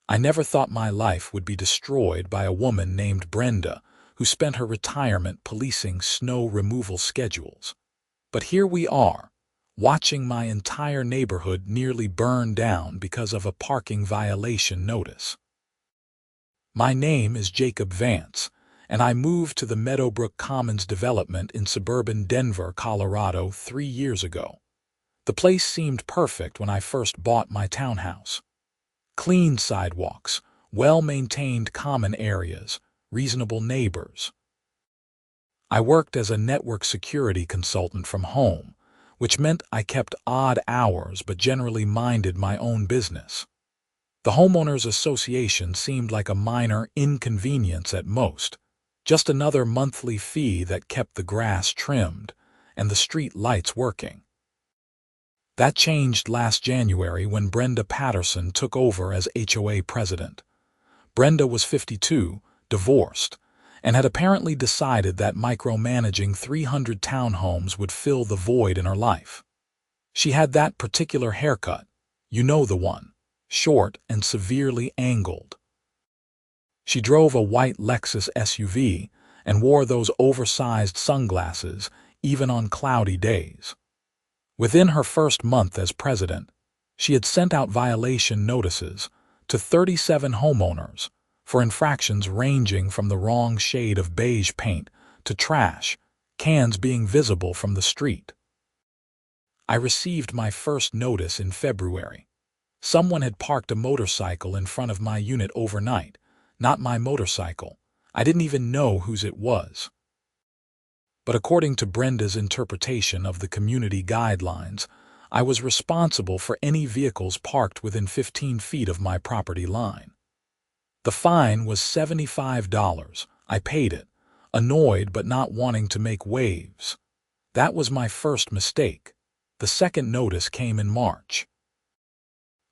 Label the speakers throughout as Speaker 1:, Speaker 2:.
Speaker 1: I never thought my life would be destroyed by a woman named Brenda, who spent her retirement policing snow removal schedules. But here we are, watching my entire neighborhood nearly burn down because of a parking violation notice. My name is Jacob Vance, and I moved to the Meadowbrook Commons development in suburban Denver, Colorado 3 years ago. The place seemed perfect when I first bought my townhouse. Clean sidewalks, well-maintained common areas, reasonable neighbors. I worked as a network security consultant from home, which meant I kept odd hours but generally minded my own business. The homeowners association seemed like a minor inconvenience at most, just another monthly fee that kept the grass trimmed and the street lights working. That changed last January when Brenda Patterson took over as HOA president. Brenda was 52, divorced, and had apparently decided that micromanaging 300 townhomes would fill the void in her life. She had that particular haircut, you know the one, short and severely angled. She drove a white Lexus SUV and wore those oversized sunglasses even on cloudy days. Within her first month as president, she had sent out violation notices to 37 homeowners for infractions ranging from the wrong shade of beige paint to trash cans being visible from the street. I received my first notice in February. Someone had parked a motorcycle in front of my unit overnight, not my motorcycle. I didn't even know whose it was. But according to Brenda's interpretation of the community guidelines, I was responsible for any vehicles parked within 15 feet of my property line. The fine was $75. I paid it, annoyed but not wanting to make waves. That was my first mistake. The second notice came in March.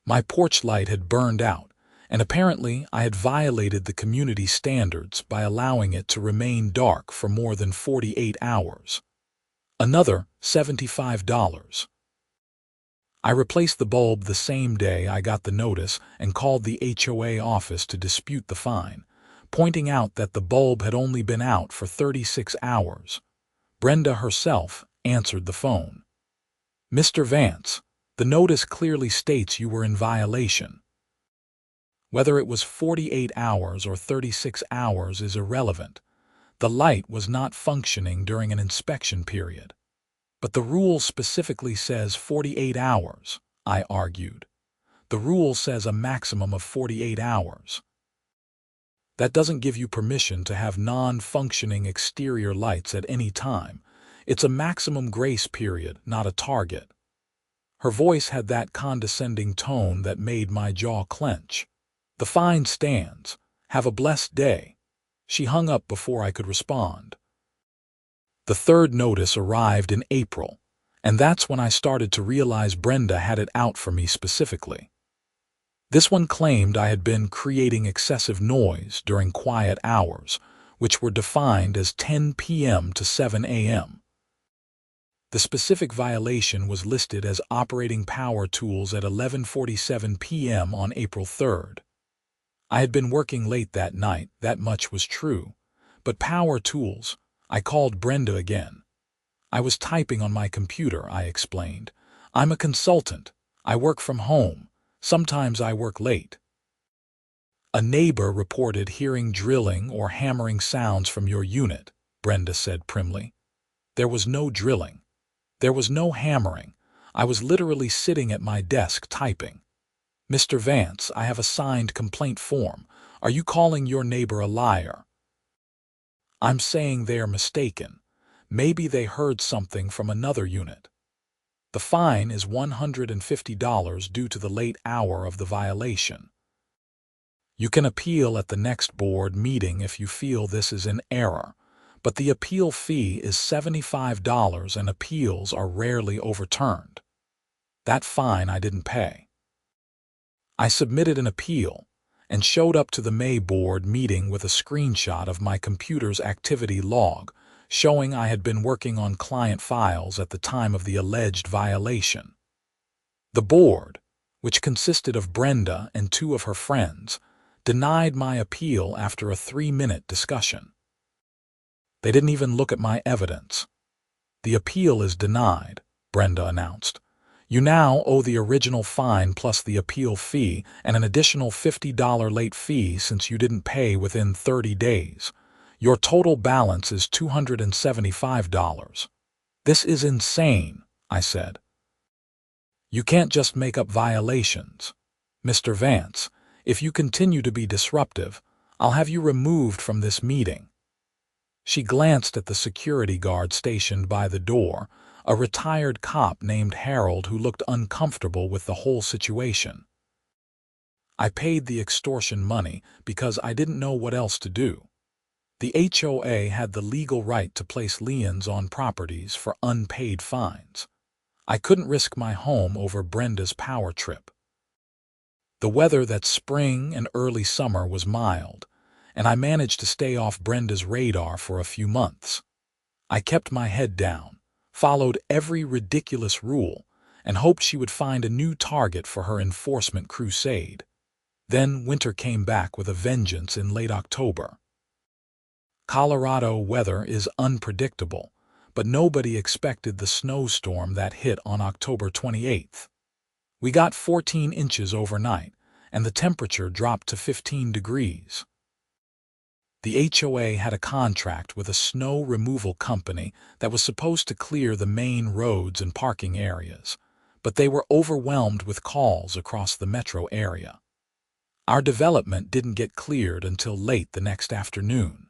Speaker 1: My porch light had burned out, and apparently I had violated the community standards by allowing it to remain dark for more than 48 hours. Another $75. I replaced the bulb the same day I got the notice and called the HOA office to dispute the fine, pointing out that the bulb had only been out for 36 hours. Brenda herself answered the phone. "Mr. Vance, the notice clearly states you were in violation. Whether it was 48 hours or 36 hours is irrelevant. The light was not functioning during an inspection period. But the rule specifically says 48 hours, I argued. The rule says a maximum of 48 hours. That doesn't give you permission to have non-functioning exterior lights at any time. It's a maximum grace period, not a target." Her voice had that condescending tone that made my jaw clench. "The fine stands. Have a blessed day." She hung up before I could respond. The third notice arrived in April, and that's when I started to realize Brenda had it out for me specifically. This one claimed I had been creating excessive noise during quiet hours, which were defined as 10 p.m. to 7 a.m. The specific violation was listed as operating power tools at 11:47 p.m. on April 3rd. I had been working late that night, that much was true. But power tools, I called Brenda again. "I was typing on my computer," I explained. "I'm a consultant. I work from home. Sometimes I work late." "A neighbor reported hearing drilling or hammering sounds from your unit," Brenda said primly. "There was no drilling. There was no hammering. I was literally sitting at my desk typing. Mr. Vance, I have a signed complaint form. Are you calling your neighbor a liar?" "I'm saying they're mistaken. Maybe they heard something from another unit." The fine is $150 due to the late hour of the violation. You can appeal at the next board meeting if you feel this is in error, but the appeal fee is $75 and appeals are rarely overturned. That fine I didn't pay. I submitted an appeal and showed up to the May board meeting with a screenshot of my computer's activity log showing I had been working on client files at the time of the alleged violation. The board, which consisted of Brenda and two of her friends, denied my appeal after a 3-minute discussion. They didn't even look at my evidence. "The appeal is denied," Brenda announced. "You now owe the original fine plus the appeal fee and an additional $50 late fee since you didn't pay within 30 days. Your total balance is $275. "This is insane," I said. "You can't just make up violations. Mr. Vance, if you continue to be disruptive, I'll have you removed from this meeting." She glanced at the security guard stationed by the door, a retired cop named Harold who looked uncomfortable with the whole situation. I paid the extortion money because I didn't know what else to do. The HOA had the legal right to place liens on properties for unpaid fines. I couldn't risk my home over Brenda's power trip. The weather that spring and early summer was mild, and I managed to stay off Brenda's radar for a few months. I kept my head down, followed every ridiculous rule, and hoped she would find a new target for her enforcement crusade. Then winter came back with a vengeance in late October. Colorado weather is unpredictable, but nobody expected the snowstorm that hit on October 28th. We got 14 inches overnight, and the temperature dropped to 15 degrees. The HOA had a contract with a snow removal company that was supposed to clear the main roads and parking areas, but they were overwhelmed with calls across the metro area. Our development didn't get cleared until late the next afternoon.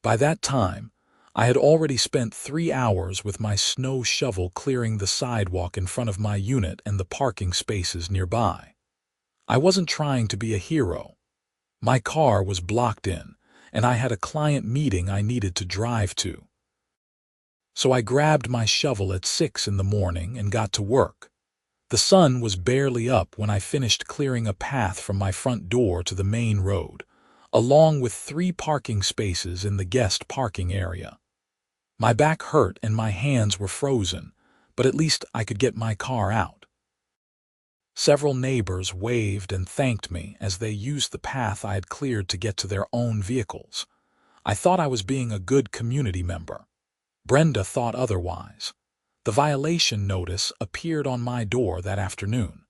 Speaker 1: By that time, I had already spent 3 hours with my snow shovel clearing the sidewalk in front of my unit and the parking spaces nearby. I wasn't trying to be a hero. My car was blocked in, and I had a client meeting I needed to drive to. So I grabbed my shovel at 6 in the morning and got to work. The sun was barely up when I finished clearing a path from my front door to the main road, along with 3 parking spaces in the guest parking area. My back hurt and my hands were frozen, but at least I could get my car out. Several neighbors waved and thanked me as they used the path I had cleared to get to their own vehicles. I thought I was being a good community member. Brenda thought otherwise. The violation notice appeared on my door that afternoon.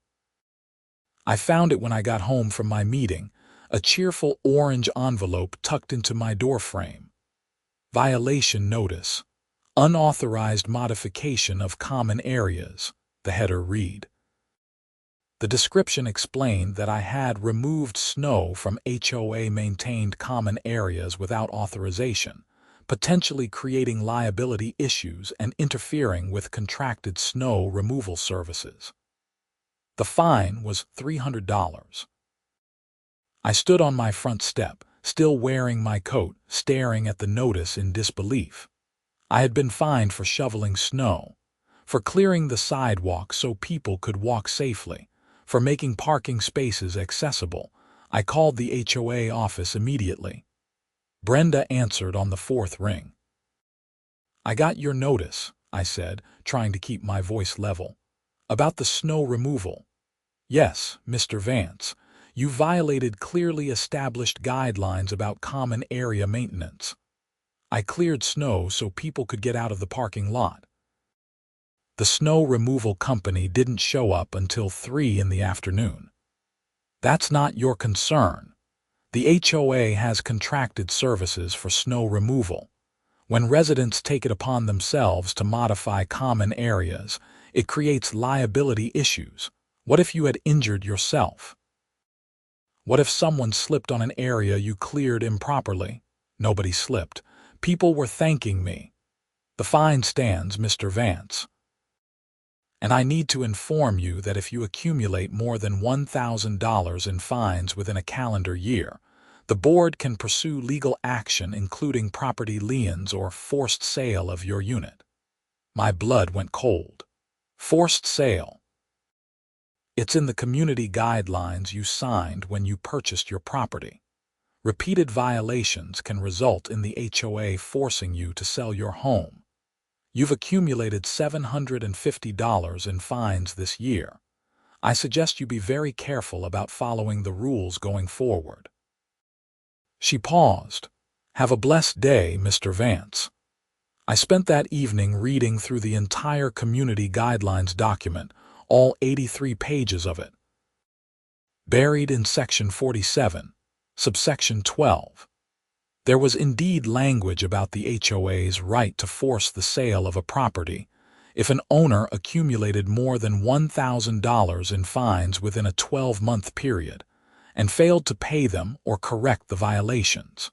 Speaker 1: I found it when I got home from my meeting, a cheerful orange envelope tucked into my doorframe. Violation notice. Unauthorized modification of common areas, the header read. The description explained that I had removed snow from HOA-maintained common areas without authorization, potentially creating liability issues and interfering with contracted snow removal services. The fine was $300. I stood on my front step, still wearing my coat, staring at the notice in disbelief. I had been fined for shoveling snow, for clearing the sidewalk so people could walk safely, for making parking spaces accessible. I called the HOA office immediately. Brenda answered on the 4th ring. "I got your notice," I said, trying to keep my voice level. "About the snow removal." "Yes, Mr. Vance. You violated clearly established guidelines about common area maintenance. I cleared snow so people could get out of the parking lot. The snow removal company didn't show up until 3 in the afternoon. That's not your concern. The HOA has contracted services for snow removal. When residents take it upon themselves to modify common areas, it creates liability issues. What if you had injured yourself? What if someone slipped on an area you cleared improperly? Nobody slipped. People were thanking me. The fine stands, Mr. Vance. And I need to inform you that if you accumulate more than $1,000 in fines within a calendar year, the board can pursue legal action including property liens or forced sale of your unit." My blood went cold. Forced sale. It's in the community guidelines you signed when you purchased your property. Repeated violations can result in the HOA forcing you to sell your home. You've accumulated $750 in fines this year. I suggest you be very careful about following the rules going forward." She paused. "Have a blessed day, Mr. Vance." I spent that evening reading through the entire community guidelines document, all 83 pages of it. Buried in Section 47, subsection 12, there was indeed language about the HOA's right to force the sale of a property if an owner accumulated more than $1,000 in fines within a 12-month period and failed to pay them or correct the violations.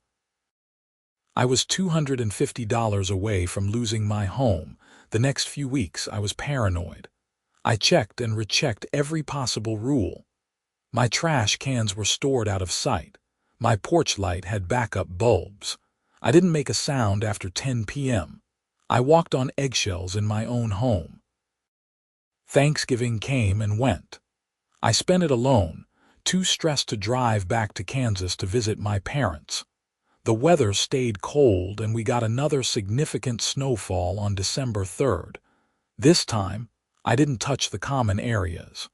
Speaker 1: I was $250 away from losing my home. The next few weeks I was paranoid. I checked and rechecked every possible rule. My trash cans were stored out of sight. My porch light had backup bulbs. I didn't make a sound after 10 p.m. I walked on eggshells in my own home. Thanksgiving came and went. I spent it alone, too stressed to drive back to Kansas to visit my parents. The weather stayed cold and we got another significant snowfall on December 3rd. This time, I didn't touch the common areas.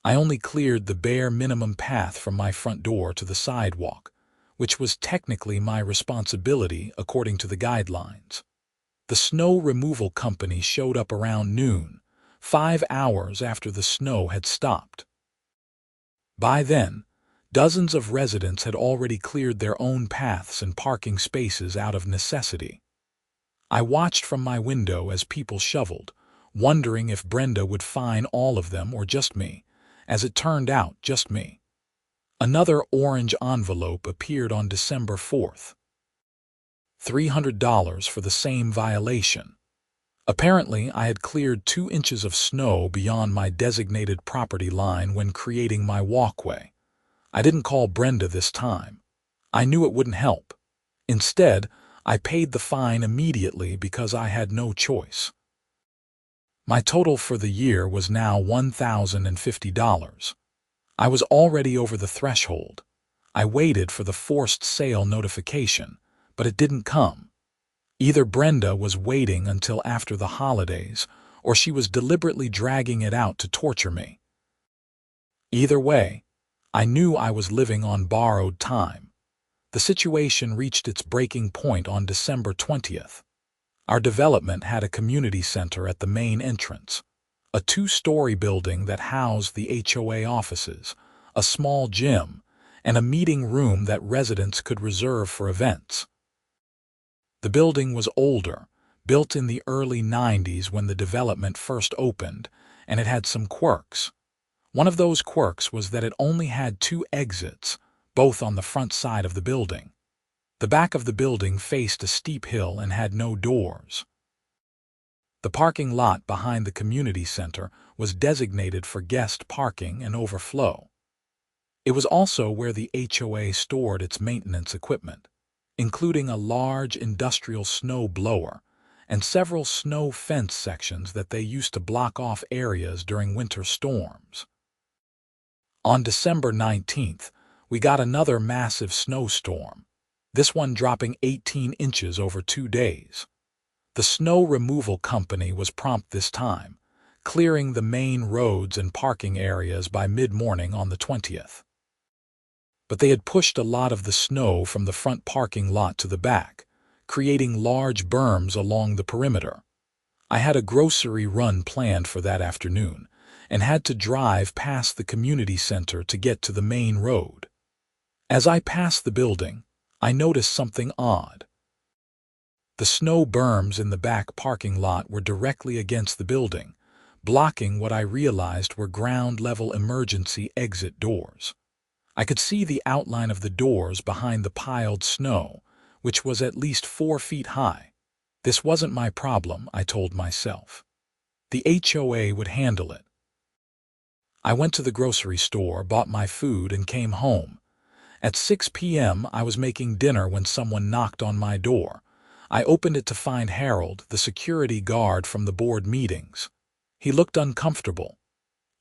Speaker 1: I only cleared the bare minimum path from my front door to the sidewalk, which was technically my responsibility according to the guidelines. The snow removal company showed up around noon, 5 hours after the snow had stopped. By then, dozens of residents had already cleared their own paths and parking spaces out of necessity. I watched from my window as people shoveled, wondering if Brenda would fine all of them or just me. As it turned out, just me. Another orange envelope appeared on December 4th. $300 for the same violation. Apparently, I had cleared 2 inches of snow beyond my designated property line when creating my walkway. I didn't call Brenda this time. I knew it wouldn't help. Instead, I paid the fine immediately because I had no choice. My total for the year was now $1,050. I was already over the threshold. I waited for the forced sale notification, but it didn't come. Either Brenda was waiting until after the holidays, or she was deliberately dragging it out to torture me. Either way, I knew I was living on borrowed time. The situation reached its breaking point on December 20th. Our development had a community center at the main entrance, a 2-story building that housed the HOA offices, a small gym, and a meeting room that residents could reserve for events. The building was older, built in the early 90s when the development first opened, and it had some quirks. One of those quirks was that it only had 2 exits, both on the front side of the building. The back of the building faced a steep hill and had no doors. The parking lot behind the community center was designated for guest parking and overflow. It was also where the HOA stored its maintenance equipment, including a large industrial snow blower and several snow fence sections that they used to block off areas during winter storms. On December 19th, we got another massive snowstorm, this one dropping 18 inches over 2 days. The snow removal company was prompt this time, clearing the main roads and parking areas by mid-morning on the 20th. But they had pushed a lot of the snow from the front parking lot to the back, creating large berms along the perimeter. I had a grocery run planned for that afternoon and had to drive past the community center to get to the main road. As I passed the building, I noticed something odd. The snow berms in the back parking lot were directly against the building, blocking what I realized were ground-level emergency exit doors. I could see the outline of the doors behind the piled snow, which was at least 4 feet high. This wasn't my problem, I told myself. The HOA would handle it. I went to the grocery store, bought my food, and came home. At 6 p.m., I was making dinner when someone knocked on my door. I opened it to find Harold, the security guard from the board meetings. He looked uncomfortable.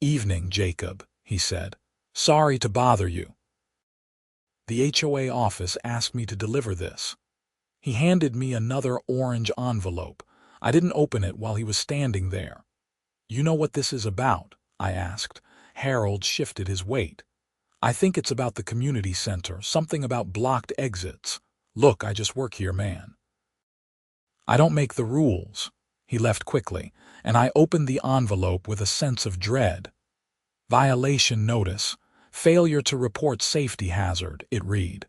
Speaker 1: "Evening, Jacob," he said. "Sorry to bother you. The HOA office asked me to deliver this." He handed me another orange envelope. I didn't open it while he was standing there. "You know what this is about?" I asked. Harold shifted his weight. I think it's about the community center, something about blocked exits. Look, I just work here, man. I don't make the rules. He left quickly, and I opened the envelope with a sense of dread. Violation notice. Failure to report safety hazard, it read.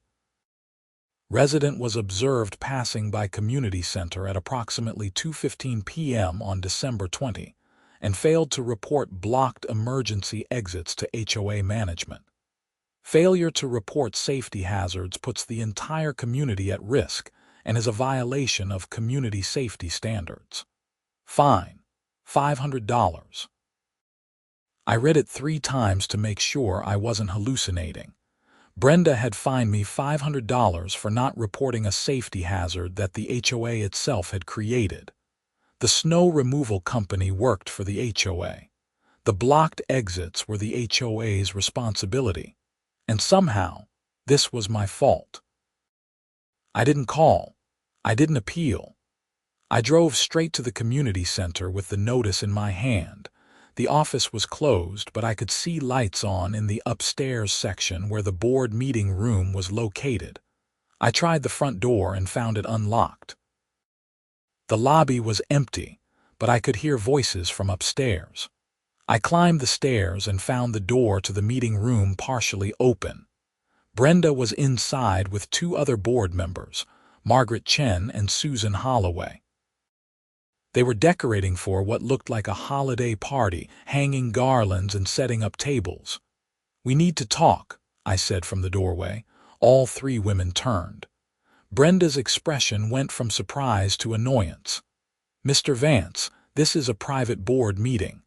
Speaker 1: Resident was observed passing by community center at approximately 2:15 p.m. on December 20 and failed to report blocked emergency exits to HOA management. Failure to report safety hazards puts the entire community at risk and is a violation of community safety standards. Fine, $500. I read it 3 times to make sure I wasn't hallucinating. Brenda had fined me $500 for not reporting a safety hazard that the HOA itself had created. The snow removal company worked for the HOA. The blocked exits were the HOA's responsibility. And somehow, this was my fault. I didn't call. I didn't appeal. I drove straight to the community center with the notice in my hand. The office was closed, but I could see lights on in the upstairs section where the board meeting room was located. I tried the front door and found it unlocked. The lobby was empty, but I could hear voices from upstairs. I climbed the stairs and found the door to the meeting room partially open. Brenda was inside with 2 other board members, Margaret Chen and Susan Holloway. They were decorating for what looked like a holiday party, hanging garlands and setting up tables. "We need to talk," I said from the doorway. All 3 women turned. Brenda's expression went from surprise to annoyance. "Mr. Vance, this is a private board meeting.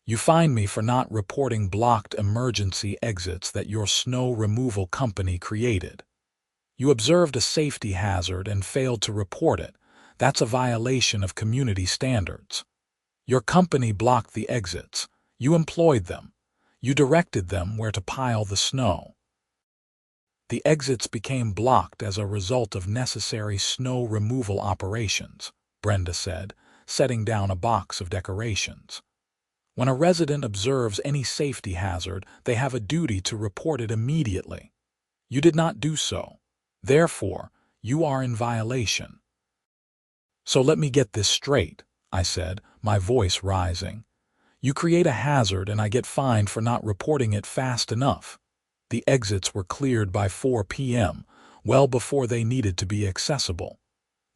Speaker 1: You fined me for not reporting blocked emergency exits that your snow removal company created. You observed a safety hazard and failed to report it. That's a violation of community standards. Your company blocked the exits. You employed them. You directed them where to pile the snow. The exits became blocked as a result of necessary snow removal operations," Brenda said, setting down a box of decorations. "When a resident observes any safety hazard, they have a duty to report it immediately. You did not do so. Therefore, you are in violation." "So let me get this straight," I said, my voice rising. "You create a hazard and I get fined for not reporting it fast enough. The exits were cleared by 4 p.m., well before they needed to be accessible.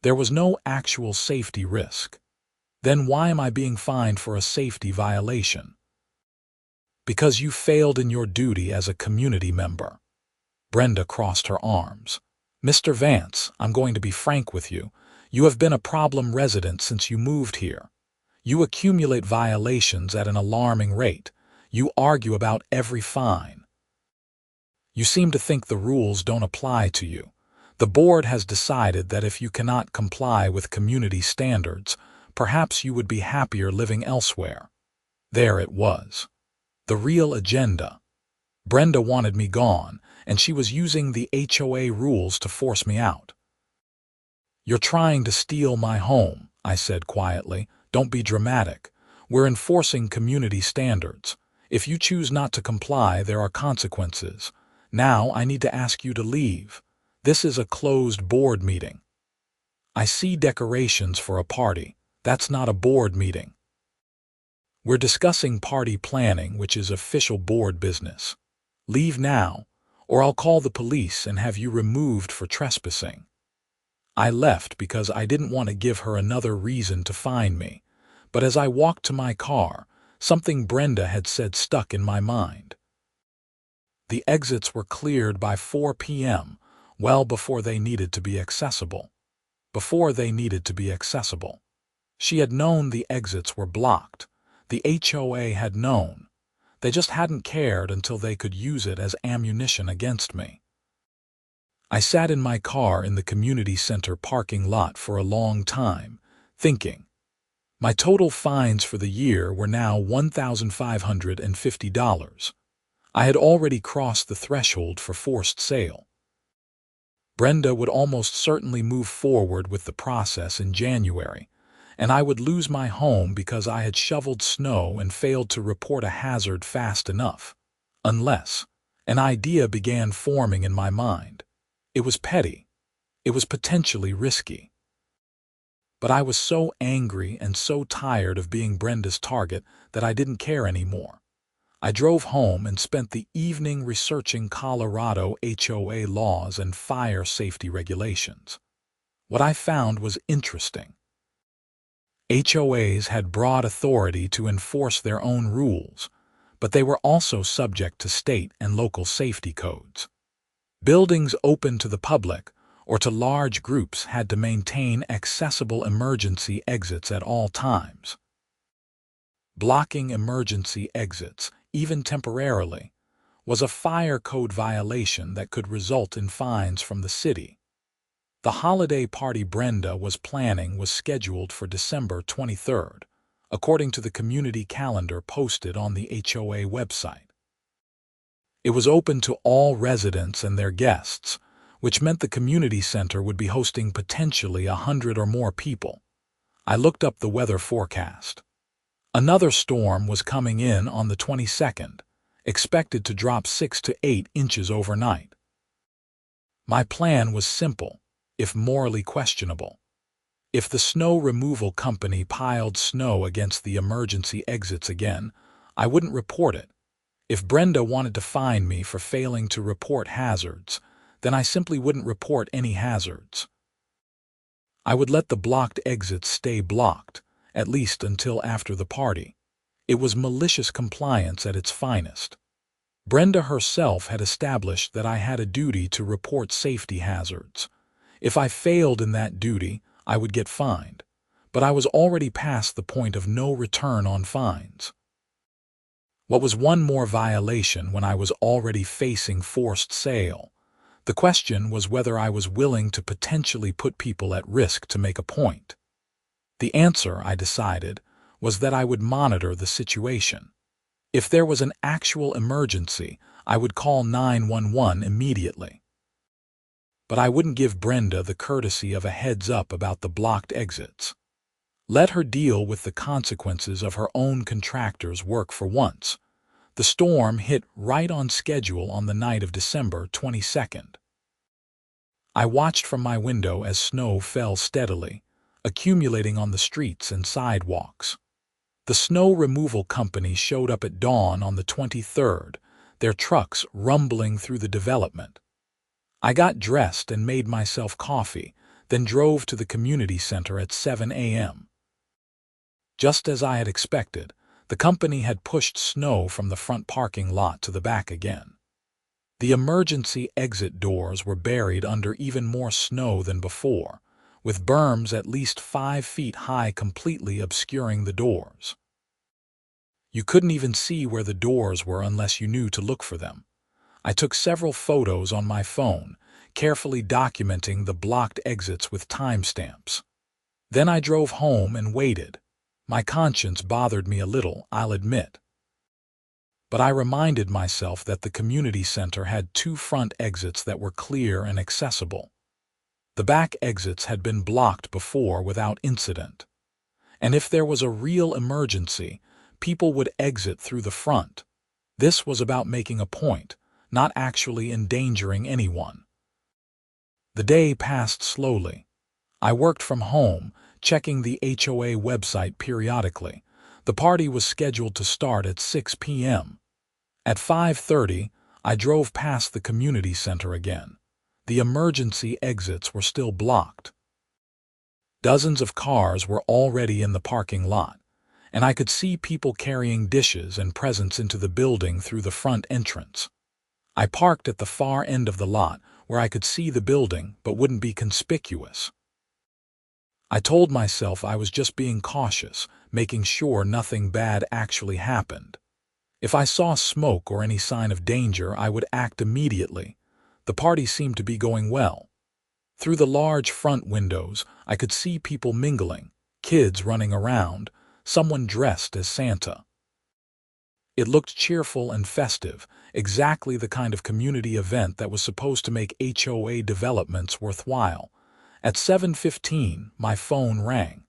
Speaker 1: There was no actual safety risk. Then why am I being fined for a safety violation?" "Because you failed in your duty as a community member." Brenda crossed her arms. "Mr. Vance, I'm going to be frank with you. You have been a problem resident since you moved here. You accumulate violations at an alarming rate. You argue about every fine. You seem to think the rules don't apply to you. The board has decided that if you cannot comply with community standards, perhaps you would be happier living elsewhere." There it was. The real agenda. Brenda wanted me gone, and she was using the HOA rules to force me out. "You're trying to steal my home," I said quietly. "Don't be dramatic. We're enforcing community standards. If you choose not to comply, there are consequences. Now I need to ask you to leave. This is a closed board meeting." "I see decorations for a party. That's not a board meeting." "We're discussing party planning, which is official board business. Leave now, or I'll call the police and have you removed for trespassing." I left because I didn't want to give her another reason to fine me, but as I walked to my car, something Brenda had said stuck in my mind. The exits were cleared by 4 p.m., well before they needed to be accessible. Before they needed to be accessible. She had known the exits were blocked. The HOA had known. They just hadn't cared until they could use it as ammunition against me. I sat in my car in the community center parking lot for a long time, thinking. My total fines for the year were now $1,550. I had already crossed the threshold for forced sale. Brenda would almost certainly move forward with the process in January, and I would lose my home because I had shoveled snow and failed to report a hazard fast enough. Unless an idea began forming in my mind. It was petty. It was potentially risky. But I was so angry and so tired of being Brenda's target that I didn't care anymore. I drove home and spent the evening researching Colorado HOA laws and fire safety regulations. What I found was interesting. HOAs had broad authority to enforce their own rules, but they were also subject to state and local safety codes. Buildings open to the public or to large groups had to maintain accessible emergency exits at all times. Blocking emergency exits, even temporarily, was a fire code violation that could result in fines from the city. The holiday party Brenda was planning was scheduled for December 23rd, according to the community calendar posted on the HOA website. It was open to all residents and their guests, which meant the community center would be hosting potentially 100 or more people. I looked up the weather forecast. Another storm was coming in on the 22nd, expected to drop 6 to 8 inches overnight. My plan was simple, if morally questionable. If the snow removal company piled snow against the emergency exits again, I wouldn't report it. If Brenda wanted to fine me for failing to report hazards, then I simply wouldn't report any hazards. I would let the blocked exits stay blocked, at least until after the party. It was malicious compliance at its finest. Brenda herself had established that I had a duty to report safety hazards. If I failed in that duty, I would get fined, but I was already past the point of no return on fines. What was one more violation when I was already facing forced sale? The question was whether I was willing to potentially put people at risk to make a point. The answer, I decided, was that I would monitor the situation. If there was an actual emergency, I would call 911 immediately. But I wouldn't give Brenda the courtesy of a heads-up about the blocked exits. Let her deal with the consequences of her own contractor's work for once. The storm hit right on schedule on the night of December 22nd. I watched from my window as snow fell steadily, accumulating on the streets and sidewalks. The snow removal company showed up at dawn on the 23rd, their trucks rumbling through the development. I got dressed and made myself coffee, then drove to the community center at 7 a.m. Just as I had expected, the company had pushed snow from the front parking lot to the back again. The emergency exit doors were buried under even more snow than before, with berms at least 5 feet high completely obscuring the doors. You couldn't even see where the doors were unless you knew to look for them. I took several photos on my phone, carefully documenting the blocked exits with timestamps. Then I drove home and waited. My conscience bothered me a little, I'll admit. But I reminded myself that the community center had 2 front exits that were clear and accessible. The back exits had been blocked before without incident. And if there was a real emergency, people would exit through the front. This was about making a point, not actually endangering anyone. The day passed slowly. I worked from home, checking the HOA website periodically. The party was scheduled to start at 6 p.m. At 5:30, I drove past the community center again. The emergency exits were still blocked. Dozens of cars were already in the parking lot, and I could see people carrying dishes and presents into the building through the front entrance. I parked at the far end of the lot where I could see the building but wouldn't be conspicuous. I told myself I was just being cautious, making sure nothing bad actually happened. If I saw smoke or any sign of danger, I would act immediately. The party seemed to be going well. Through the large front windows, I could see people mingling, kids running around, someone dressed as Santa. It looked cheerful and festive, exactly the kind of community event that was supposed to make HOA developments worthwhile. At 7:15, my phone rang.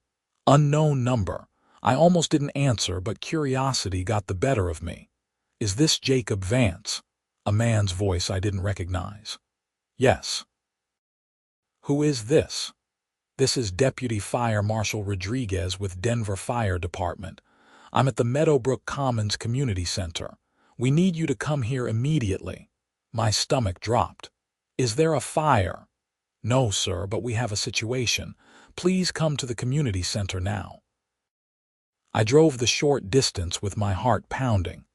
Speaker 1: Unknown number. I almost didn't answer, but curiosity got the better of me. Is this Jacob Vance? A man's voice I didn't recognize. Yes. Who is this? This is Deputy Fire Marshal Rodriguez with Denver Fire Department. I'm at the Meadowbrook Commons Community Center. We need you to come here immediately. My stomach dropped. Is there a fire? No, sir, but we have a situation. Please come to the community center now. I drove the short distance with my heart pounding.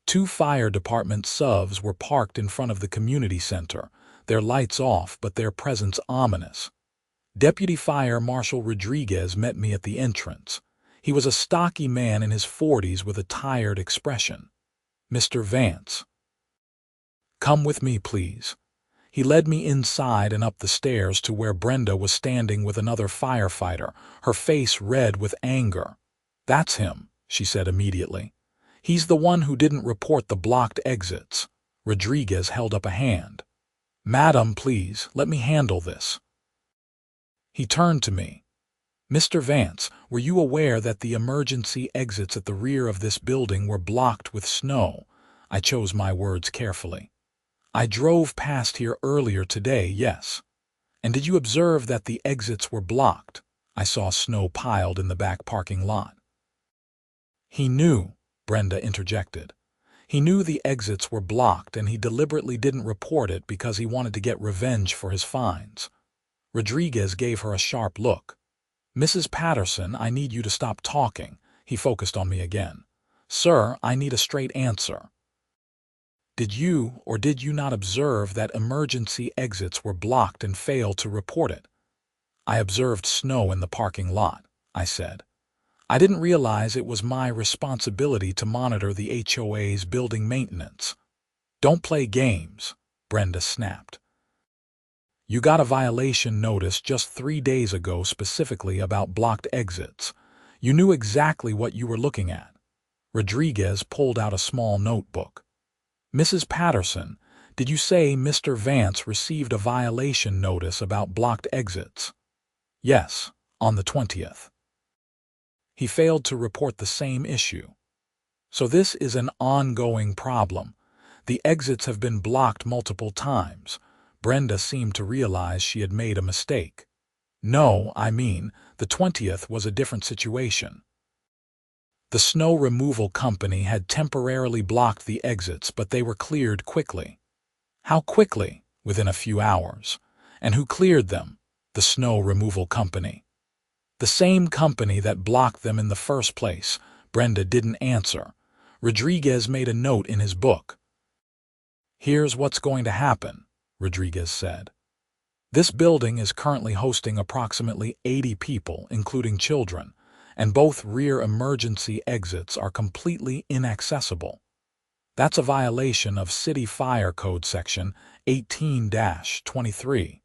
Speaker 1: 2 fire department SUVs were parked in front of the community center, their lights off but their presence ominous. Deputy Fire Marshal Rodriguez met me at the entrance. He was a stocky man in his 40s with a tired expression. Mr. Vance. Come with me, please. He led me inside and up the stairs to where Brenda was standing with another firefighter, her face red with anger. That's him, she said immediately. He's the one who didn't report the blocked exits. Rodriguez held up a hand. Madam, please, let me handle this. He turned to me. Mr. Vance, were you aware that the emergency exits at the rear of this building were blocked with snow? I chose my words carefully. I drove past here earlier today, yes. And did you observe that the exits were blocked? I saw snow piled in the back parking lot. He knew, Brenda interjected. He knew the exits were blocked and he deliberately didn't report it because he wanted to get revenge for his fines. Rodriguez gave her a sharp look. Mrs. Patterson, I need you to stop talking. He focused on me again. Sir, I need a straight answer. Did you or did you not observe that emergency exits were blocked and failed to report it? I observed snow in the parking lot, I said. I didn't realize it was my responsibility to monitor the HOA's building maintenance. Don't play games, Brenda snapped. You got a violation notice just 3 days ago specifically about blocked exits. You knew exactly what you were looking at. Rodriguez pulled out a small notebook. Mrs. Patterson, did you say Mr. Vance received a violation notice about blocked exits? Yes, on the 20th. He failed to report the same issue. So this is an ongoing problem. The exits have been blocked multiple times. Brenda seemed to realize she had made a mistake. No, I mean, the 20th was a different situation. The snow removal company had temporarily blocked the exits, but they were cleared quickly. How quickly? Within a few hours. And who cleared them? The snow removal company. The same company that blocked them in the first place. Brenda didn't answer. Rodriguez made a note in his book. Here's what's going to happen, Rodriguez said. This building is currently hosting approximately 80 people, including children, and both rear emergency exits are completely inaccessible. That's a violation of City Fire Code Section 18-23.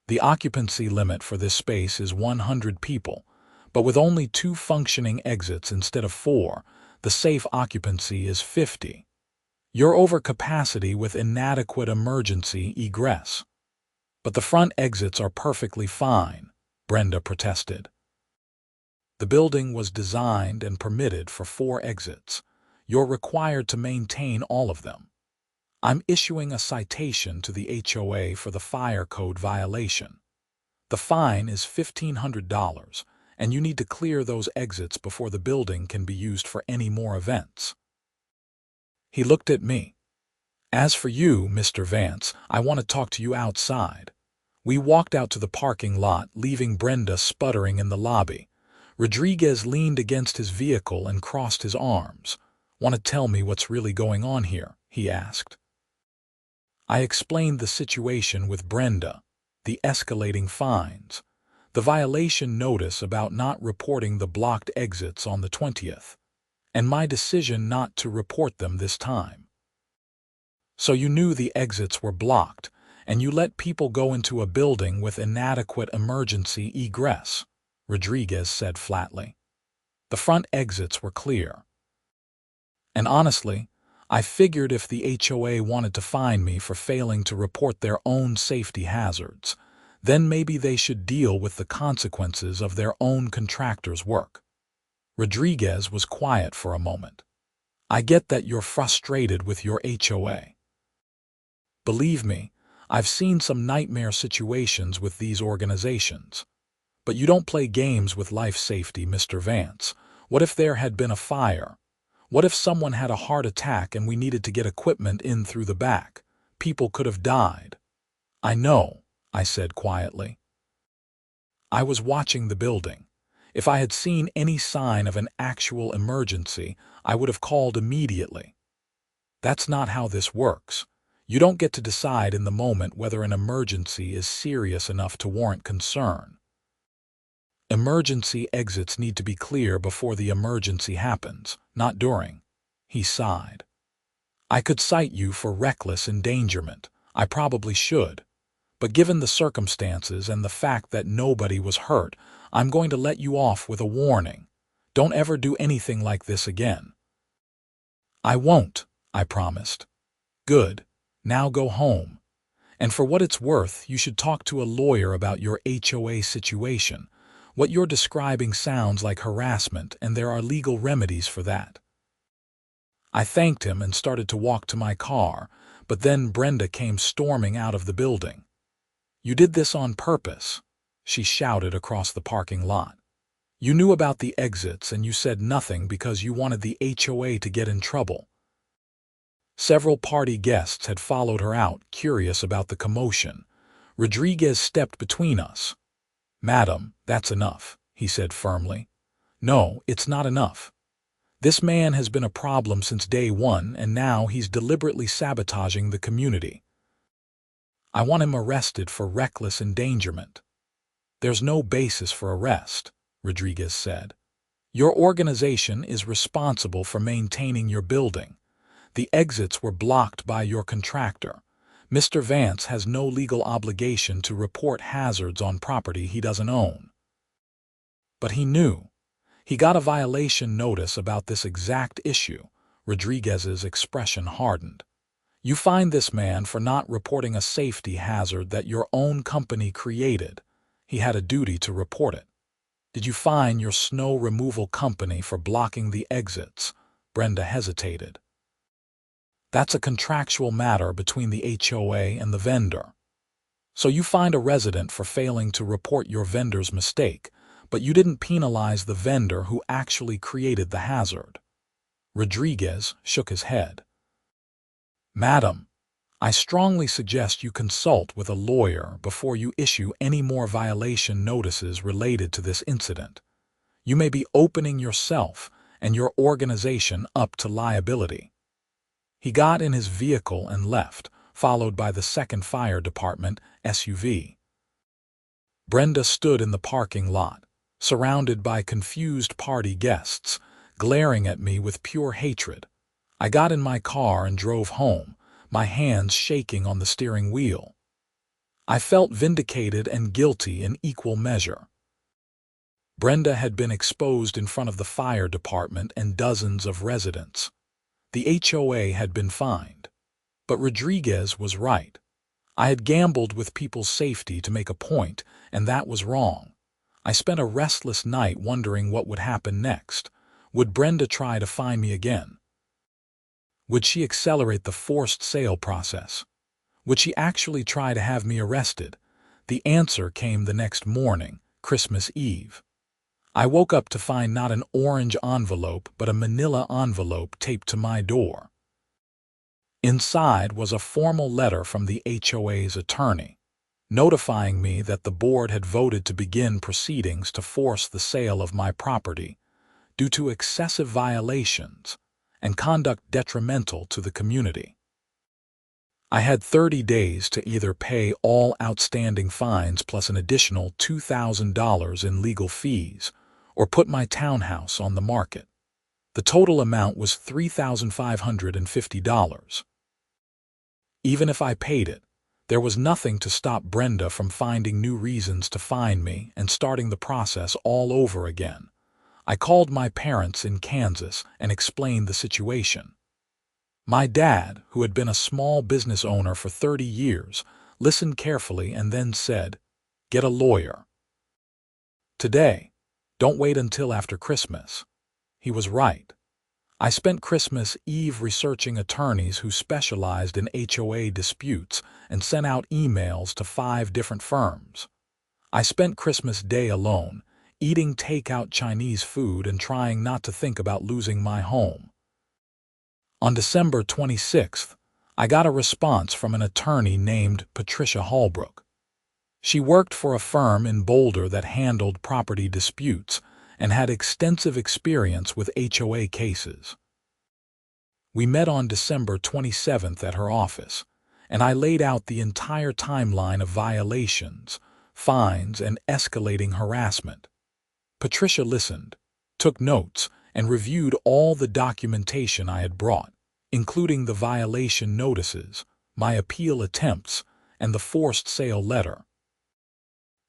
Speaker 1: The occupancy limit for this space is 100 people, but with only 2 functioning exits instead of 4, the safe occupancy is 50. You're over capacity with inadequate emergency egress. But the front exits are perfectly fine, Brenda protested. The building was designed and permitted for 4 exits. You're required to maintain all of them. I'm issuing a citation to the HOA for the fire code violation. The fine is $1,500, and you need to clear those exits before the building can be used for any more events. He looked at me. As for you, Mr. Vance, I want to talk to you outside. We walked out to the parking lot, leaving Brenda sputtering in the lobby. Rodriguez leaned against his vehicle and crossed his arms. Want to tell me what's really going on here? He asked. I explained the situation with Brenda, the escalating fines, the violation notice about not reporting the blocked exits on the 20th, and my decision not to report them this time. So you knew the exits were blocked, and you let people go into a building with inadequate emergency egress, Rodriguez said flatly. The front exits were clear. And honestly, I figured if the HOA wanted to fine me for failing to report their own safety hazards, Then maybe they should deal with the consequences of their own contractor's work. Rodriguez was quiet for a moment. I get that you're frustrated with your HOA. Believe me, I've seen some nightmare situations with these organizations. But you don't play games with life safety, Mr. Vance. What if there had been a fire? What if someone had a heart attack and we needed to get equipment in through the back? People could have died. I know, I said quietly. I was watching the building. If I had seen any sign of an actual emergency, I would have called immediately. That's not how this works. You don't get to decide in the moment whether an emergency is serious enough to warrant concern. Emergency exits need to be clear before the emergency happens, not during. He sighed. I could cite you for reckless endangerment. I probably should. But given the circumstances and the fact that nobody was hurt, I'm going to let you off with a warning. Don't ever do anything like this again. I won't, I promised. Good. Now go home. And for what it's worth, you should talk to a lawyer about your HOA situation. What you're describing sounds like harassment, and there are legal remedies for that. I thanked him and started to walk to my car, but then Brenda came storming out of the building. You did this on purpose, she shouted across the parking lot. You knew about the exits and you said nothing because you wanted the HOA to get in trouble. Several party guests had followed her out, curious about the commotion. Rodriguez stepped between us. Madam, that's enough, he said firmly. No, it's not enough. This man has been a problem since day one, and now he's deliberately sabotaging the community. I want him arrested for reckless endangerment. There's no basis for arrest, Rodriguez said. Your organization is responsible for maintaining your building. The exits were blocked by your contractor. Mr. Vance has no legal obligation to report hazards on property he doesn't own. But he knew. He got a violation notice about this exact issue. Rodriguez's expression hardened. You fined this man for not reporting a safety hazard that your own company created. He had a duty to report it. Did you fine your snow removal company for blocking the exits? Brenda hesitated. That's a contractual matter between the HOA and the vendor. So you fined a resident for failing to report your vendor's mistake, but you didn't penalize the vendor who actually created the hazard. Rodriguez shook his head. Madam, I strongly suggest you consult with a lawyer before you issue any more violation notices related to this incident. You may be opening yourself and your organization up to liability. He got in his vehicle and left, followed by the 2nd Fire Department SUV. Brenda stood in the parking lot, surrounded by confused party guests, glaring at me with pure hatred. I got in my car and drove home, my hands shaking on the steering wheel. I felt vindicated and guilty in equal measure. Brenda had been exposed in front of the fire department and dozens of residents. The HOA had been fined. But Rodriguez was right. I had gambled with people's safety to make a point, and that was wrong. I spent a restless night wondering what would happen next. Would Brenda try to fine me again? Would she accelerate the forced sale process? Would she actually try to have me arrested? The answer came the next morning, Christmas Eve. I woke up to find not an orange envelope but a manila envelope taped to my door. Inside was a formal letter from the HOA's attorney, notifying me that the board had voted to begin proceedings to force the sale of my property due to excessive violations and conduct detrimental to the community. I had 30 days to either pay all outstanding fines plus an additional $2,000 in legal fees or put my townhouse on the market. The total amount was $3,550. Even if I paid it, there was nothing to stop Brenda from finding new reasons to fine me and starting the process all over again. I called my parents in Kansas and explained the situation. My dad, who had been a small business owner for 30 years, listened carefully and then said, Get a lawyer. Today. Don't wait until after Christmas. He was right. I spent Christmas Eve researching attorneys who specialized in HOA disputes and sent out emails to 5 different firms. I spent Christmas Day alone, eating takeout Chinese food and trying not to think about losing my home. On December 26th, I got a response from an attorney named Patricia Holbrook. She worked for a firm in Boulder that handled property disputes and had extensive experience with HOA cases. We met on December 27th at her office, and I laid out the entire timeline of violations, fines, and escalating harassment. Patricia listened, took notes, and reviewed all the documentation I had brought, including the violation notices, my appeal attempts, and the forced sale letter.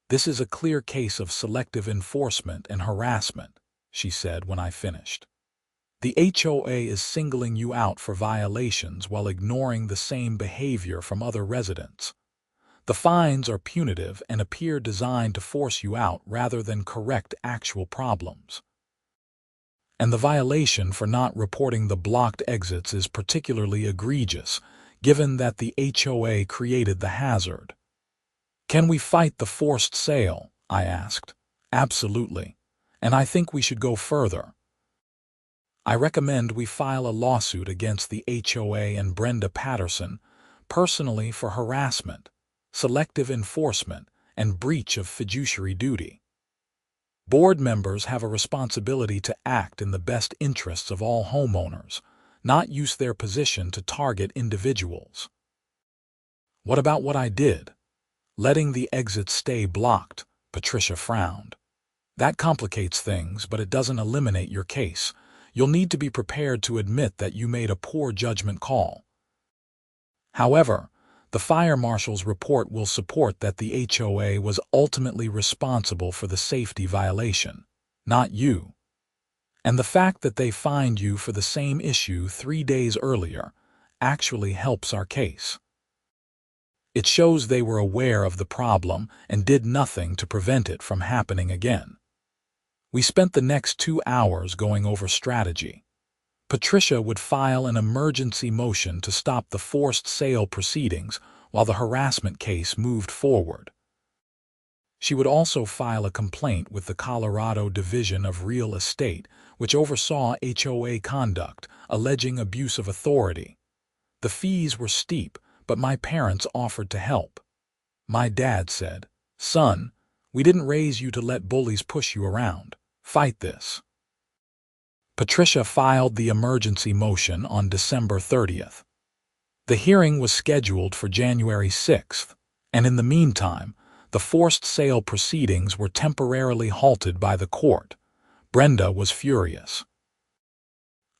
Speaker 1: "This is a clear case of selective enforcement and harassment," she said when I finished. "The HOA is singling you out for violations while ignoring the same behavior from other residents. The fines are punitive and appear designed to force you out rather than correct actual problems. And the violation for not reporting the blocked exits is particularly egregious, given that the HOA created the hazard." "Can we fight the forced sale?" I asked. "Absolutely. And I think we should go further. I recommend we file a lawsuit against the HOA and Brenda Patterson personally for harassment, selective enforcement, and breach of fiduciary duty. Board members have a responsibility to act in the best interests of all homeowners, not use their position to target individuals." "What about what I did? Letting the exits stay blocked," Patricia frowned. "That complicates things, but it doesn't eliminate your case. You'll need to be prepared to admit that you made a poor judgment call. However, the fire marshal's report will support that the HOA was ultimately responsible for the safety violation, not you. And the fact that they fined you for the same issue 3 days earlier actually helps our case. It shows they were aware of the problem and did nothing to prevent it from happening again." We spent the next 2 hours going over strategy. Patricia would file an emergency motion to stop the forced sale proceedings while the harassment case moved forward. She would also file a complaint with the Colorado Division of Real Estate, which oversaw HOA conduct, alleging abuse of authority. The fees were steep, but my parents offered to help. My dad said, "Son, we didn't raise you to let bullies push you around. Fight this." Patricia filed the emergency motion on December 30th. The hearing was scheduled for January 6th, and in the meantime, the forced sale proceedings were temporarily halted by the court. Brenda was furious.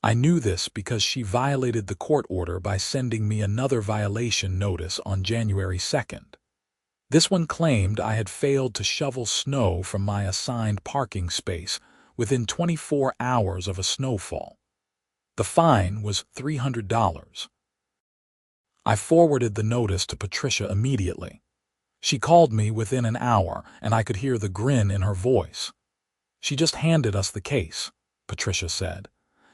Speaker 1: I knew this because she violated the court order by sending me another violation notice on January 2nd. This one claimed I had failed to shovel snow from my assigned parking space within 24 hours of a snowfall. The fine was $300. I forwarded the notice to Patricia immediately. She called me within an hour, and I could hear the grin in her voice. "She just handed us the case," Patricia said.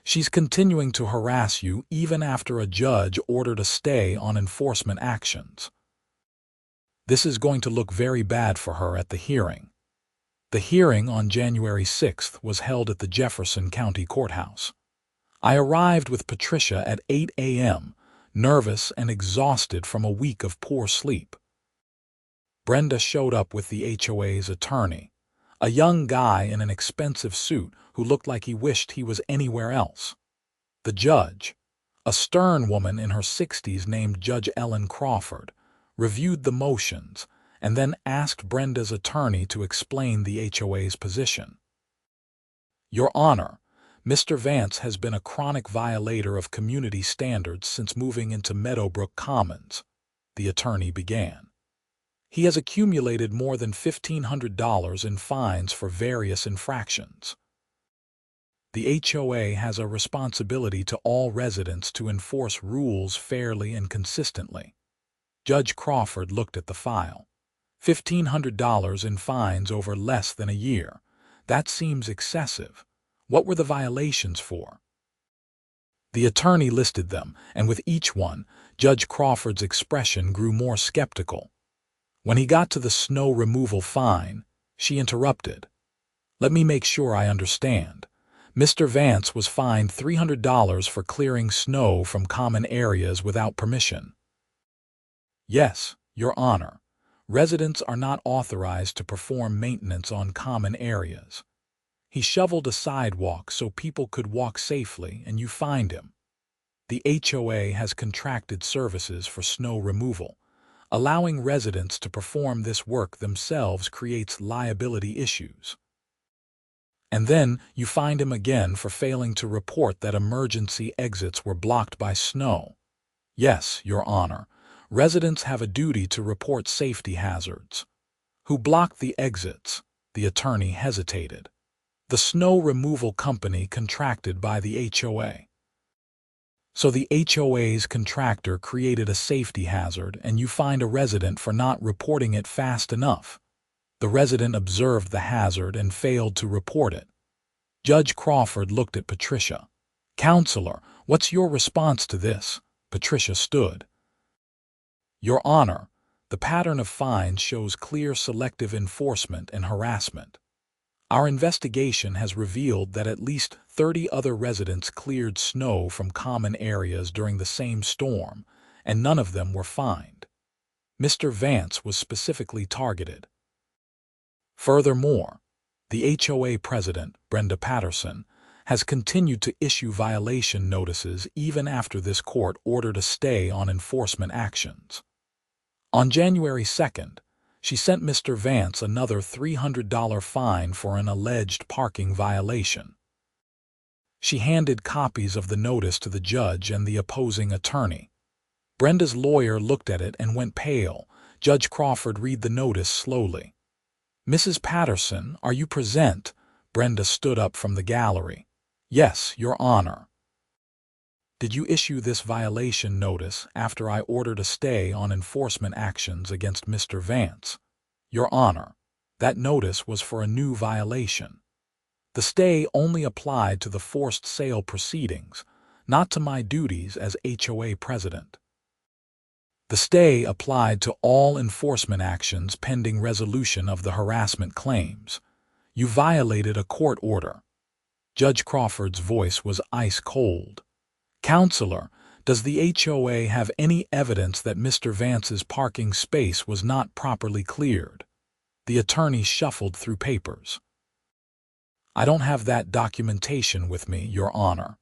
Speaker 1: "She's continuing to harass you even after a judge ordered a stay on enforcement actions. This is going to look very bad for her at the hearing." The hearing on January 6th was held at the Jefferson County Courthouse. I arrived with Patricia at 8 a.m., nervous and exhausted from a week of poor sleep. Brenda showed up with the HOA's attorney, a young guy in an expensive suit who looked like he wished he was anywhere else. The judge, a stern woman in her 60s named Judge Ellen Crawford, reviewed the motions and then asked Brenda's attorney to explain the HOA's position. "Your Honor, Mr. Vance has been a chronic violator of community standards since moving into Meadowbrook Commons," the attorney began. "He has accumulated more than $1,500 in fines for various infractions. The HOA has a responsibility to all residents to enforce rules fairly and consistently." Judge Crawford looked at the file. $1,500 in fines over less than a year. That seems excessive. What were the violations for? The attorney listed them, and with each one, Judge Crawford's expression grew more skeptical. When he got to the snow removal fine, she interrupted. Let me make sure I understand. Mr. Vance was fined $300 for clearing snow from common areas without permission. Yes, Your Honor. Residents are not authorized to perform maintenance on common areas. He shoveled a sidewalk so people could walk safely, and you fined him. The HOA has contracted services for snow removal. Allowing residents to perform this work themselves creates liability issues. And then you fined him again for failing to report that emergency exits were blocked by snow. Yes, Your Honor. Residents have a duty to report safety hazards. Who blocked the exits? The attorney hesitated. The snow removal company contracted by the HOA. So the HOA's contractor created a safety hazard, and you fined a resident for not reporting it fast enough. The resident observed the hazard and failed to report it. Judge Crawford looked at Patricia. Counselor, what's your response to this? Patricia stood. Your Honor, the pattern of fines shows clear selective enforcement and harassment. Our investigation has revealed that at least 30 other residents cleared snow from common areas during the same storm, and none of them were fined. Mr. Vance was specifically targeted. Furthermore, the HOA president, Brenda Patterson, has continued to issue violation notices even after this court ordered a stay on enforcement actions. On January 2nd, she sent Mr. Vance another $300 fine for an alleged parking violation. She handed copies of the notice to the judge and the opposing attorney. Brenda's lawyer looked at it and went pale. Judge Crawford read the notice slowly. Mrs. Patterson, are you present? Brenda stood up from the gallery. Yes, Your Honor. Did you issue this violation notice after I ordered a stay on enforcement actions against Mr. Vance? Your Honor, that notice was for a new violation. The stay only applied to the forced sale proceedings, not to my duties as HOA president. The stay applied to all enforcement actions pending resolution of the harassment claims. You violated a court order. Judge Crawford's voice was ice cold. Counselor, does the HOA have any evidence that Mr. Vance's parking space was not properly cleared? The attorney shuffled through papers. I don't have that documentation with me, Your Honor.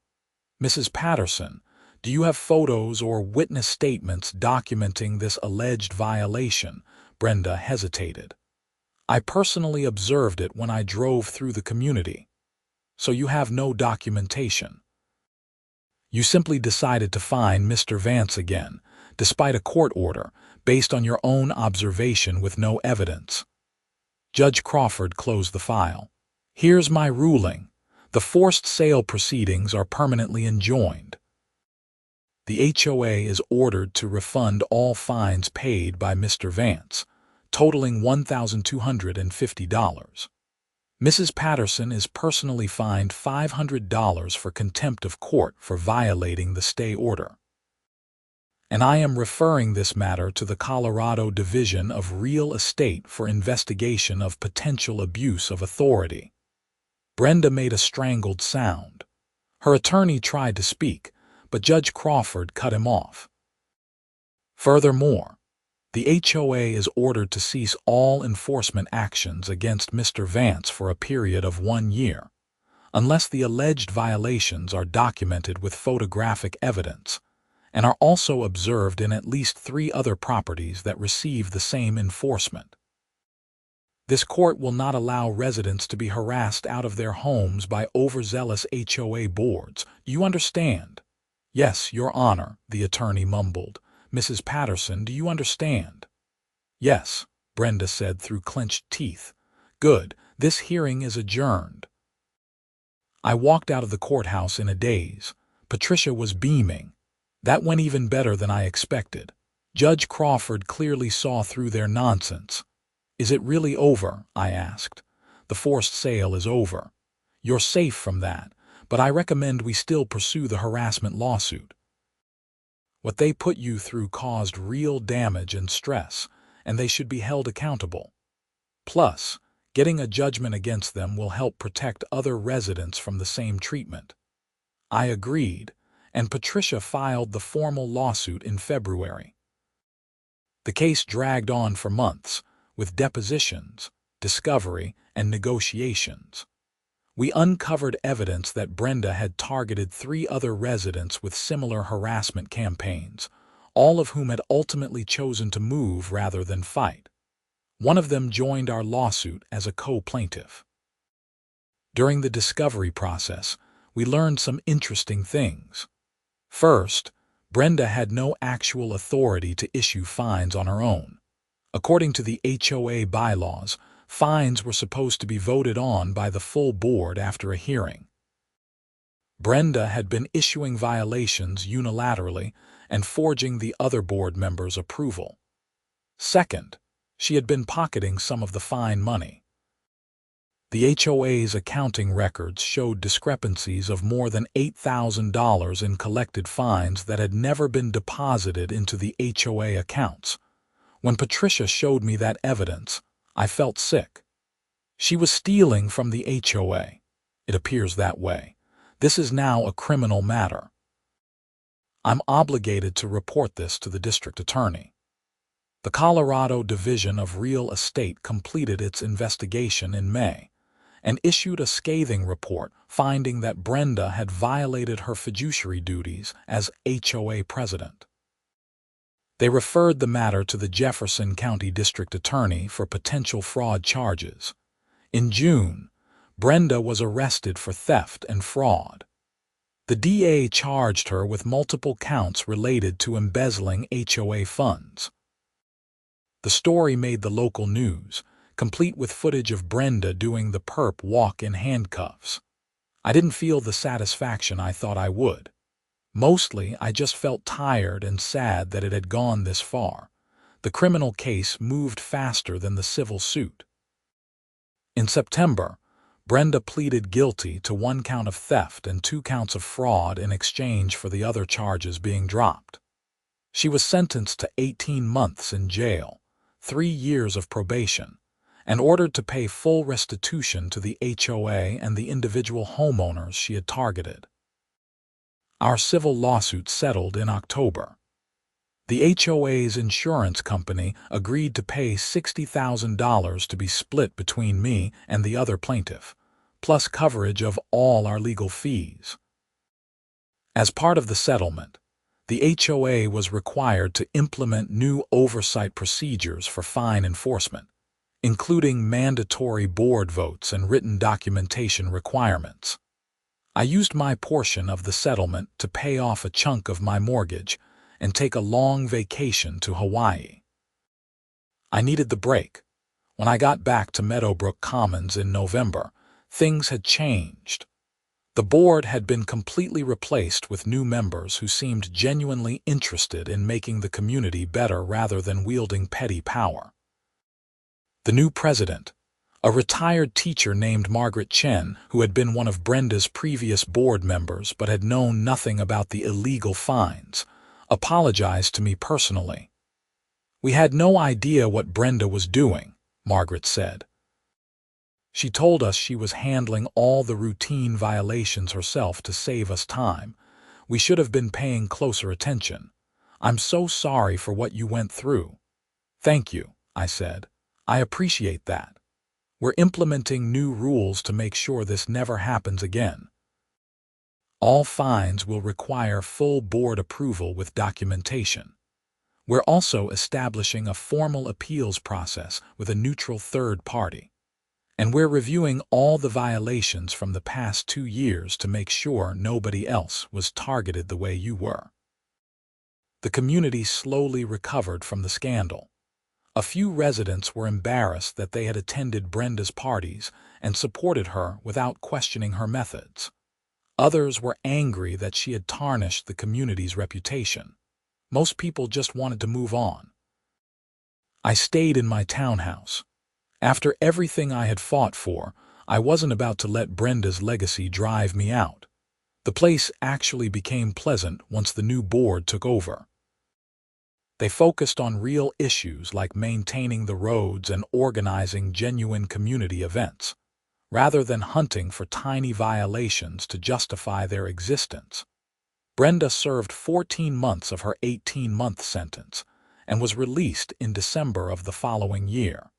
Speaker 1: Mrs. Patterson, do you have photos or witness statements documenting this alleged violation? Brenda hesitated. I personally observed it when I drove through the community. So you have no documentation. You simply decided to fine Mr. Vance again, despite a court order, based on your own observation with no evidence. Judge Crawford closed the file. Here's my ruling. The forced sale proceedings are permanently enjoined. The HOA is ordered to refund all fines paid by Mr. Vance, totaling $1,250. Mrs. Patterson is personally fined $500 for contempt of court for violating the stay order. And I am referring this matter to the Colorado Division of Real Estate for investigation of potential abuse of authority. Brenda made a strangled sound. Her attorney tried to speak, but Judge Crawford cut him off. Furthermore, the HOA is ordered to cease all enforcement actions against Mr. Vance for a period of 1 year, unless the alleged violations are documented with photographic evidence and are also observed in at least 3 other properties that receive the same enforcement. This court will not allow residents to be harassed out of their homes by overzealous HOA boards. Do you understand? Yes, Your Honor, the attorney mumbled. Mrs. Patterson, do you understand? Yes, Brenda said through clenched teeth. Good, this hearing is adjourned. I walked out of the courthouse in a daze. Patricia was beaming. That went even better than I expected. Judge Crawford clearly saw through their nonsense. "Is it really over?" I asked. "The forced sale is over. You're safe from that, but I recommend we still pursue the harassment lawsuit. What they put you through caused real damage and stress, and they should be held accountable. Plus, getting a judgment against them will help protect other residents from the same treatment." I agreed, and Patricia filed the formal lawsuit in February. The case dragged on for months, with depositions, discovery, and negotiations. We uncovered evidence that Brenda had targeted 3 other residents with similar harassment campaigns, all of whom had ultimately chosen to move rather than fight. One of them joined our lawsuit as a co-plaintiff. During the discovery process, we learned some interesting things. First, Brenda had no actual authority to issue fines on her own. According to the HOA bylaws, fines were supposed to be voted on by the full board after a hearing. Brenda had been issuing violations unilaterally and forging the other board members' approval. Second, she had been pocketing some of the fine money. The HOA's accounting records showed discrepancies of more than $8,000 in collected fines that had never been deposited into the HOA accounts. When Patricia showed me that evidence, I felt sick. She was stealing from the HOA. It appears that way. This is now a criminal matter. I'm obligated to report this to the district attorney. The Colorado Division of Real Estate completed its investigation in May and issued a scathing report finding that Brenda had violated her fiduciary duties as HOA president. They referred the matter to the Jefferson County District Attorney for potential fraud charges. In June, Brenda was arrested for theft and fraud. The DA charged her with multiple counts related to embezzling HOA funds. The story made the local news, complete with footage of Brenda doing the perp walk in handcuffs. I didn't feel the satisfaction I thought I would. Mostly, I just felt tired and sad that it had gone this far. The criminal case moved faster than the civil suit. In September, Brenda pleaded guilty to 1 count of theft and 2 counts of fraud in exchange for the other charges being dropped. She was sentenced to 18 months in jail, 3 years of probation, and ordered to pay full restitution to the HOA and the individual homeowners she had targeted. Our civil lawsuit settled in October. The HOA's insurance company agreed to pay $60,000 to be split between me and the other plaintiff, plus coverage of all our legal fees. As part of the settlement, the HOA was required to implement new oversight procedures for fine enforcement, including mandatory board votes and written documentation requirements. I used my portion of the settlement to pay off a chunk of my mortgage and take a long vacation to Hawaii. I needed the break. When I got back to Meadowbrook Commons in November, things had changed. The board had been completely replaced with new members who seemed genuinely interested in making the community better rather than wielding petty power. The new president, a retired teacher named Margaret Chen, who had been one of Brenda's previous board members but had known nothing about the illegal fines, apologized to me personally. "We had no idea what Brenda was doing," Margaret said. "She told us she was handling all the routine violations herself to save us time. We should have been paying closer attention. I'm so sorry for what you went through." "Thank you," I said. "I appreciate that. We're implementing new rules to make sure this never happens again. All fines will require full board approval with documentation. We're also establishing a formal appeals process with a neutral third party. And we're reviewing all the violations from the past 2 years to make sure nobody else was targeted the way you were." The community slowly recovered from the scandal. A few residents were embarrassed that they had attended Brenda's parties and supported her without questioning her methods. Others were angry that she had tarnished the community's reputation. Most people just wanted to move on. I stayed in my townhouse, After everything I had fought for, I wasn't about to let Brenda's legacy drive me out. The place actually became pleasant once the new board took over. They focused on real issues like maintaining the roads and organizing genuine community events, rather than hunting for tiny violations to justify their existence. Brenda served 14 months of her 18-month sentence and was released in December of the following year.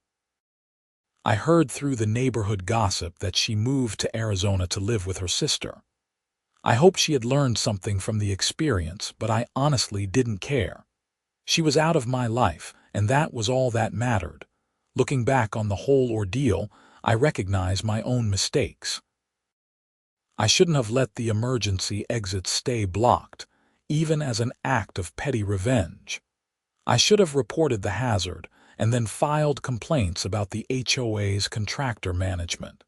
Speaker 1: I heard through the neighborhood gossip that she moved to Arizona to live with her sister. I hoped she had learned something from the experience, but I honestly didn't care. She was out of my life, and that was all that mattered. Looking back on the whole ordeal, I recognize my own mistakes. I shouldn't have let the emergency exits stay blocked, even as an act of petty revenge. I should have reported the hazard and then filed complaints about the HOA's contractor management.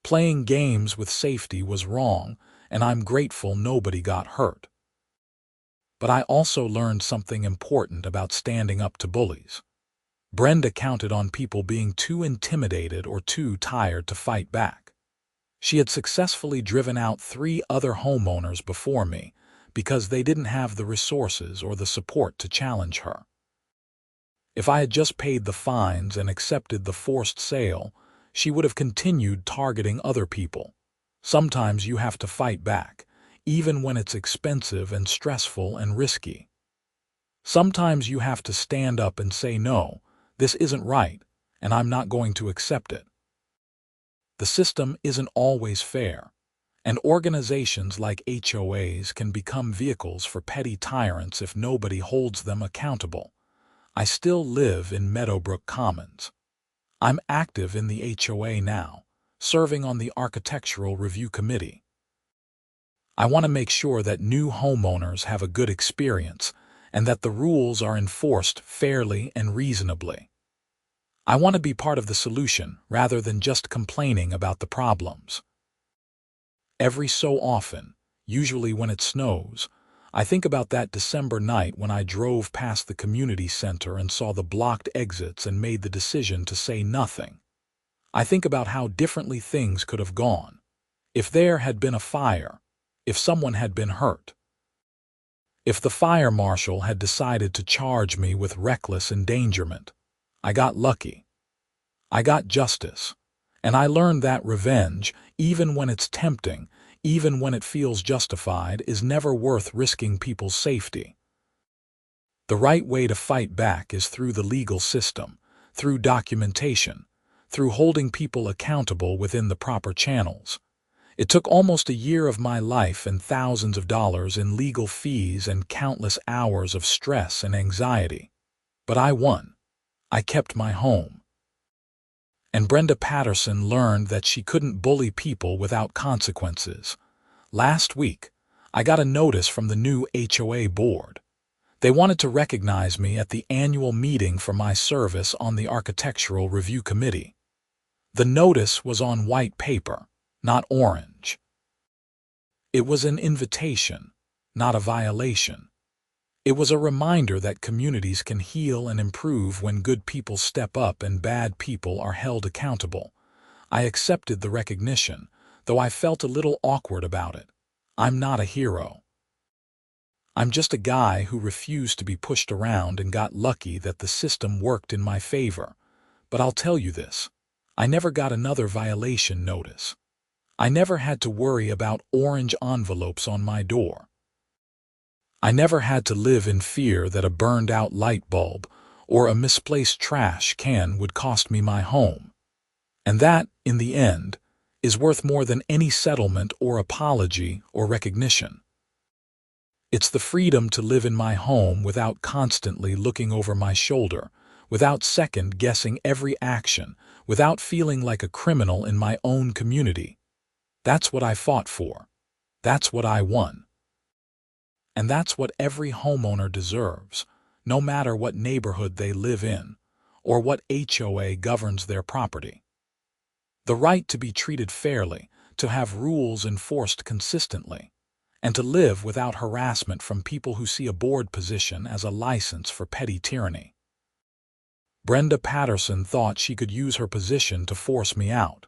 Speaker 1: Playing games with safety was wrong, and I'm grateful nobody got hurt. But I also learned something important about standing up to bullies. Brenda counted on people being too intimidated or too tired to fight back. She had successfully driven out 3 other homeowners before me because they didn't have the resources or the support to challenge her. If I had just paid the fines and accepted the forced sale, she would have continued targeting other people. Sometimes you have to fight back, even when it's expensive and stressful and risky. Sometimes you have to stand up and say, no, this isn't right, and I'm not going to accept it. The system isn't always fair, and organizations like HOAs can become vehicles for petty tyrants if nobody holds them accountable. I still live in Meadowbrook Commons. I'm active in the HOA now, serving on the Architectural Review Committee. I want to make sure that new homeowners have a good experience and that the rules are enforced fairly and reasonably. I want to be part of the solution rather than just complaining about the problems. Every so often, usually when it snows, I think about that December night when I drove past the community center and saw the blocked exits and made the decision to say nothing. I think about how differently things could have gone. If there had been a fire, if someone had been hurt, if the fire marshal had decided to charge me with reckless endangerment. I got lucky. I got justice. And I learned that revenge, even when it's tempting, even when it feels justified, is never worth risking people's safety. The right way to fight back is through the legal system, through documentation, through holding people accountable within the proper channels. It took almost a year of my life and thousands of dollars in legal fees and countless hours of stress and anxiety. But I won. I kept my home. And Brenda Patterson learned that she couldn't bully people without consequences. Last week, I got a notice from the new HOA board. They wanted to recognize me at the annual meeting for my service on the Architectural Review Committee. The notice was on white paper, not orange. It was an invitation, not a violation. It was a reminder that communities can heal and improve when good people step up and bad people are held accountable. I accepted the recognition, though I felt a little awkward about it. I'm not a hero. I'm just a guy who refused to be pushed around and got lucky that the system worked in my favor. But I'll tell you this, I never got another violation notice. I never had to worry about orange envelopes on my door. I never had to live in fear that a burned-out light bulb or a misplaced trash can would cost me my home. And that, in the end, is worth more than any settlement or apology or recognition. It's the freedom to live in my home without constantly looking over my shoulder, without second-guessing every action, without feeling like a criminal in my own community. That's what I fought for. That's what I won. And that's what every homeowner deserves, no matter what neighborhood they live in or what HOA governs their property. The right to be treated fairly, to have rules enforced consistently, and to live without harassment from people who see a board position as a license for petty tyranny. Brenda Patterson thought she could use her position to force me out.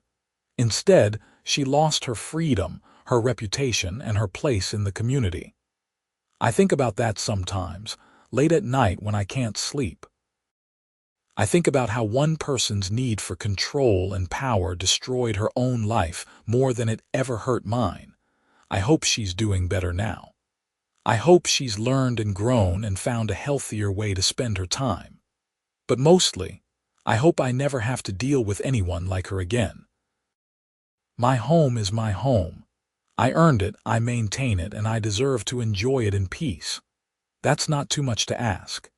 Speaker 1: Instead, she lost her freedom, her reputation, and her place in the community. I think about that sometimes, late at night when I can't sleep. I think about how one person's need for control and power destroyed her own life more than it ever hurt mine. I hope she's doing better now. I hope she's learned and grown and found a healthier way to spend her time. But mostly, I hope I never have to deal with anyone like her again. My home is my home. I earned it, I maintain it, and I deserve to enjoy it in peace. That's not too much to ask.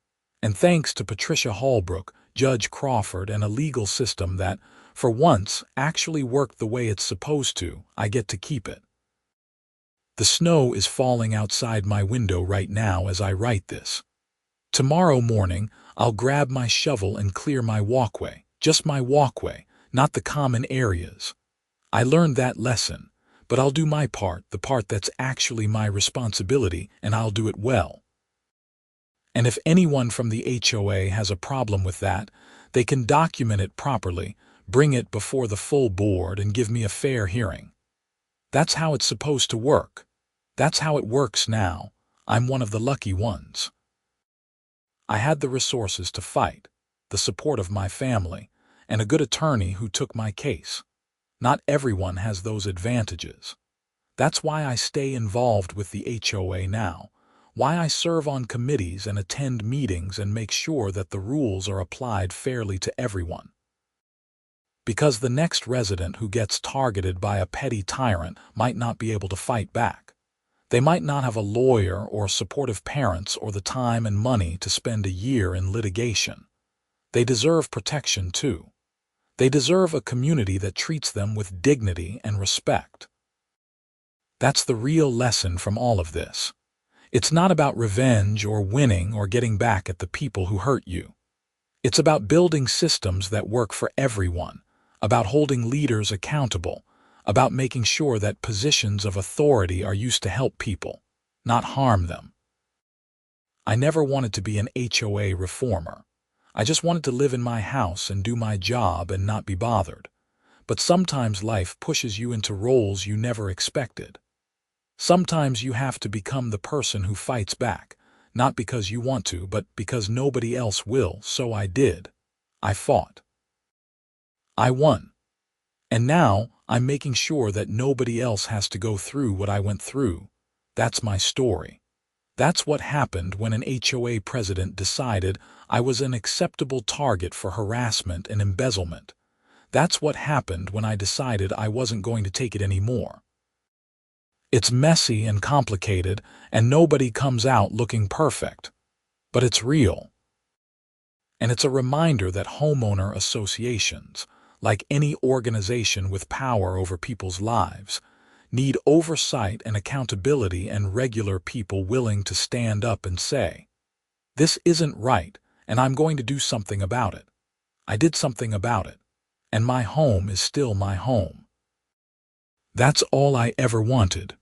Speaker 1: And thanks to Patricia Hallbrook, Judge Crawford, and a legal system that, for once, actually worked the way it's supposed to, I get to keep it. The snow is falling outside my window right now as I write this. Tomorrow morning, I'll grab my shovel and clear my walkway, just my walkway, not the common areas. I learned that lesson, but I'll do my part, the part that's actually my responsibility, and I'll do it well. And if anyone from the HOA has a problem with that, they can document it properly, bring it before the full board, and give me a fair hearing. That's how it's supposed to work. That's how it works now. I'm one of the lucky ones. I had the resources to fight, the support of my family, and a good attorney who took my case. Not everyone has those advantages. That's why I stay involved with the HOA now, why I serve on committees and attend meetings and make sure that the rules are applied fairly to everyone. Because the next resident who gets targeted by a petty tyrant might not be able to fight back. They might not have a lawyer or supportive parents or the time and money to spend a year in litigation. They deserve protection too. They deserve a community that treats them with dignity and respect. That's the real lesson from all of this. It's not about revenge or winning or getting back at the people who hurt you. It's about building systems that work for everyone, about holding leaders accountable, about making sure that positions of authority are used to help people, not harm them. I never wanted to be an HOA reformer. I just wanted to live in my house and do my job and not be bothered. But sometimes life pushes you into roles you never expected. Sometimes you have to become the person who fights back, not because you want to, but because nobody else will, so I did. I fought. I won. And now I'm making sure that nobody else has to go through what I went through. That's my story. That's what happened when an HOA president decided I was an acceptable target for harassment and embezzlement. That's what happened when I decided I wasn't going to take it anymore. It's messy and complicated, and nobody comes out looking perfect. But it's real. And it's a reminder that homeowner associations, like any organization with power over people's lives, need oversight and accountability and regular people willing to stand up and say, "This isn't right, and I'm going to do something about it. I did something about it, and my home is still my home." That's all I ever wanted.